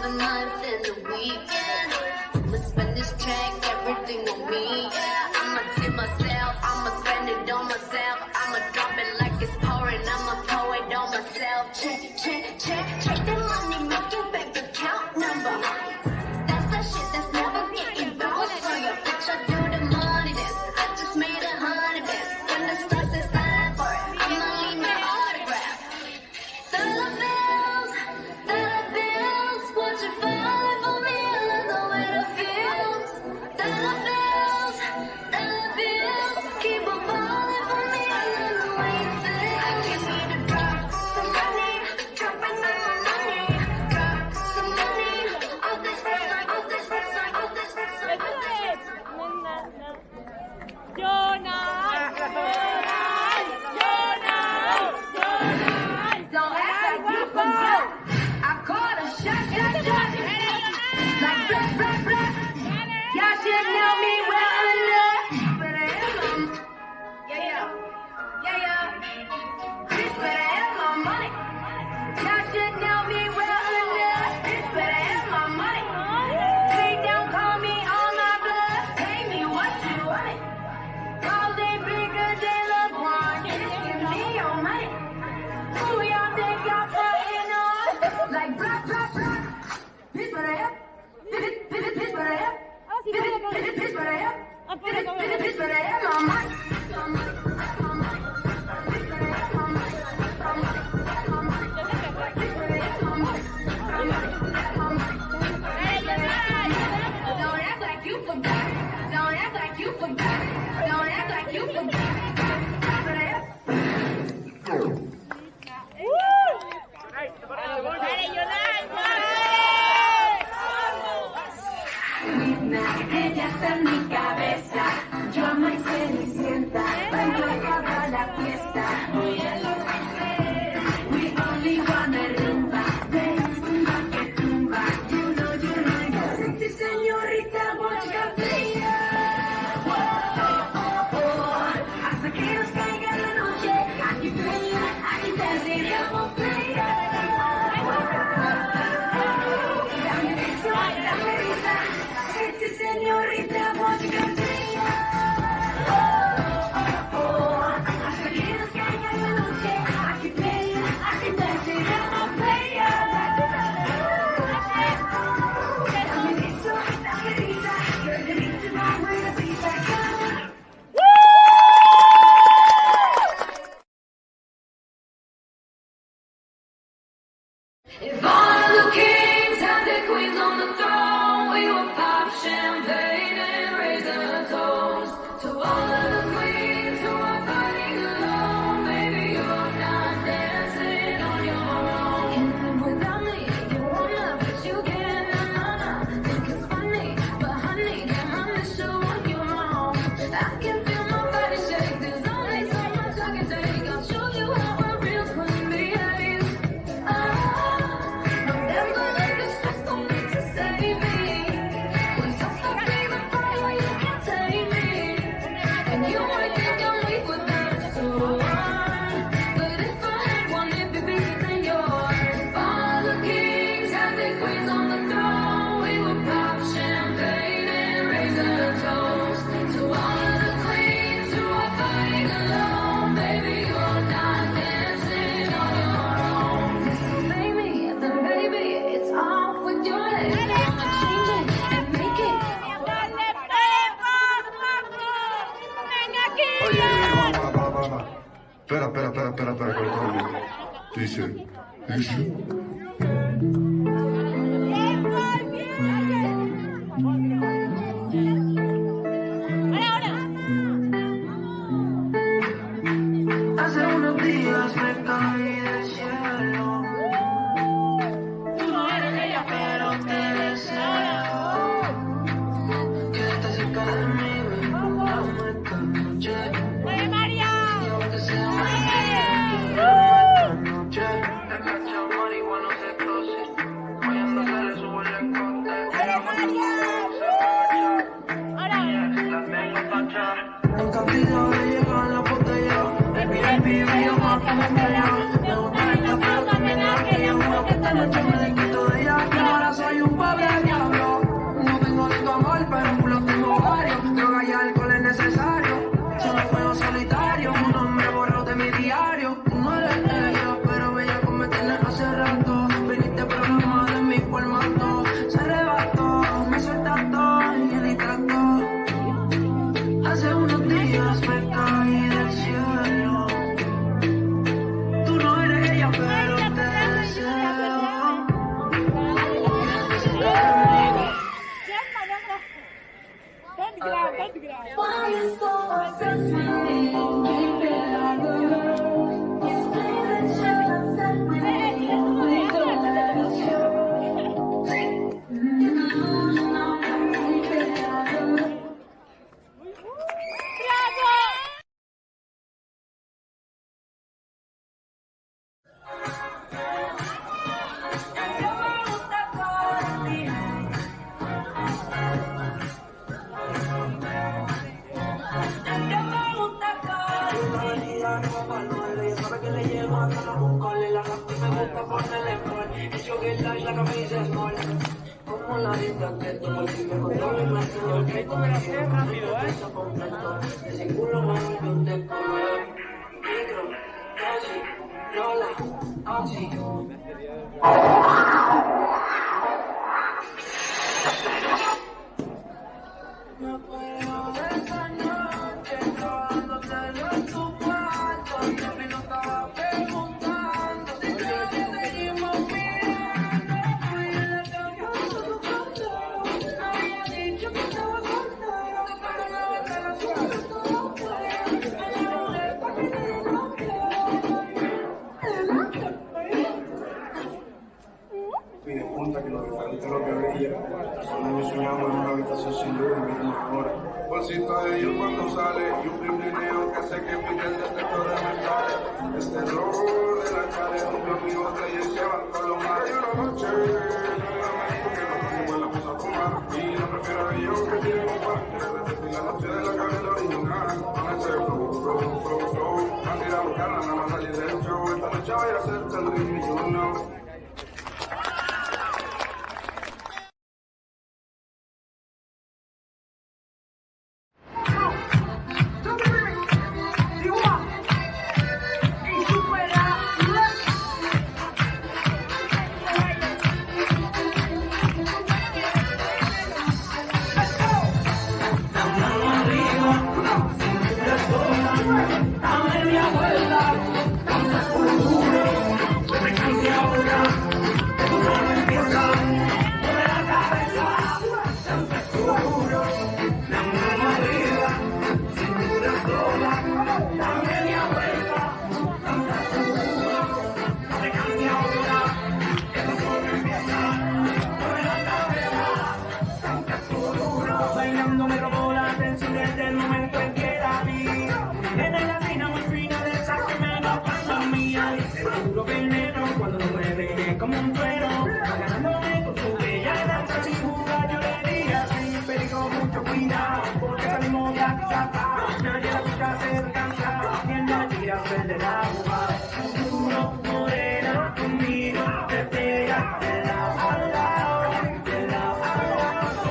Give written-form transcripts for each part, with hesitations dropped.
the month and the weekend. I'ma spend this check, everything on me. Yeah, I'ma tip myself, I'ma spend it on myself. I'ma drop it like it's pouring, I'ma pour it on myself. Check, check, check, check the money, make your bank account number. That's the shit that's never getting bounced. So your bitch, I do the money dance. I just made 100 bands. When the stars is time for it, I'ma leave my autograph. Dollar bills, watch it falling for me. I love the way it feels. Dollar bills, keep on falling for me. I love the way it feels. I just need to drop some money, dropping on my money. Drop some money, all this person, all this person, all this person, all this person. Don't act like you forgot. I caught a shot. Like black, black, black. Y'all should know me well enough. Better have my, yeah. Bitch better have my money. Y'all should know me well enough. Bitch better have my money. Please don't call me on my bluff. Pay me what you want. Call they bigger than LeBron. Just give me your money. Who y'all think y'all fighting on? Like black, black, black. Bitch better have. Bitch better have. Bitch better have. Bitch better have my money. Don't act like you forgot. Don't act like you forgot. Don't act like you forgot. Bitch better have. Ella está en mi cabeza, yo amo y cenicienta, bailo toda la fiesta. We only wanna rumba, dance tumba que tumba. You know, sexy señorita, watch your playa. Hasta que nos caiga la noche, aquí te diremos playa. Dame beso, dame risa. Sexy señorita, watch your playa. Hasta que nos caiga la noche, aquí te diremos playa. Dame beso, dame risa. You're the reason why we're the pizza. If all the kings had their queens on the throne, we would pop champagne and raise a toast to all of the queens who are fighting alone. Maybe you're not dancing on your own. You live without me, you wanna, but you can't. No. Think it's funny, but honey, damn, I miss you when you're home. I can feel my body shake. There's only so much I can take. I'll show you how a real queen behaves. Never let the stress don't need to save me. When I stop breathing fire, you can't take me. And you might think I'm weak without a sword, but if I had one, it'd be bigger than yours. All the kings had their queens on the throne. We would pop champagne and raise a toast to all of the queens who are fighting alone. Baby, you're not dancing on your own. So baby, then baby, it's off with your head. I'ma change it and make it. Oye, va. Espera, que lo tengo bien. Dice. Hace unos días me caí del cielo. Tú no eres ella, pero te deseo. Quédate cerca de mí, ven, vamos esta noche. Y aunque sea esta noche. Te cacho marihuana, se cose. Voy a le subo el encote. La tengo pa' atrás. En cantidad de llegar la botella. El video más que me calla. Me gusta esta pero también la quería. Juro que esta noche me desquito de ella. Y ahora soy un mamacita, que tu bolsillo control me hace dormir con el cielo. Eso completo, ese culo mami yo te como. Micro, dosis, Lola, Oxy. Me acuerdo de esa noche, robándotelo en tu cuarto. Siempre no estaba preguntando si te seguimos mirando. Y en la cama tu casa, había dicho que estaba soltero. Pero no te lo supe todo fuera. Me enamoré porque te lo Y de punta que los referentes lo que veía. Son años soñamos en una habitación sin luz y mismo ahora. Bolsito de ellos cuando sale y un blineo que hace que pique el detector de metales. Este error de la chale, un amigo de ellos se van con los mares. Y una noche, me dijo que no igual la puso a fumar. Y no prefiero a ellos que tienen un parque. Y la noche de la cabeza original, con ese flow. Van a ir a buscarla, nada más salir del show. Esta noche voy a hacerte el ritmo y you know. Bailando me robó la atención desde el momento en que la vi. Era la fina muy fina de esa que me da pasa mía. Y seguro veneno cuando lo mueve como un trueno. Ganándome con su bella danza sin jugar yo le di así. Pero mucho cuidado porque salimos de acá. Nadie la busca cerca, ni en la tira del agua. Duro, morena, conmigo, te pega de lado a lado, de lado a lado.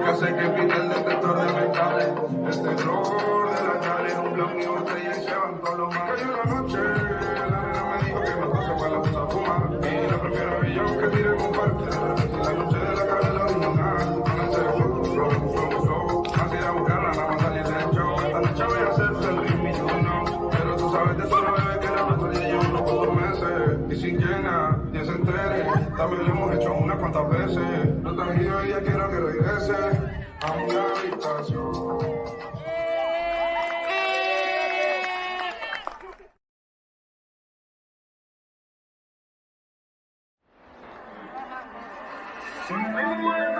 Que hace que pique el detector de metales. Este error de la calle, un blog y botella y se van todos los más. Cayó la noche, la nena me dijo que no se fue a la puta a fumar. Y la prefiero yo que tire con parte. La noche de la calle la original. Con ese flow. Más ir a buscarla, nada más salir del show. Esta noche voy a hacerte el ritmo y tú no. Pero tú sabes de eso, bebé, que la nuestra y yo no por meses. Y sin que nadie se entere, también lo hemos hecho unas cuantas veces. No te has ido y ya quiero que regrese a mi habitación. Me muero.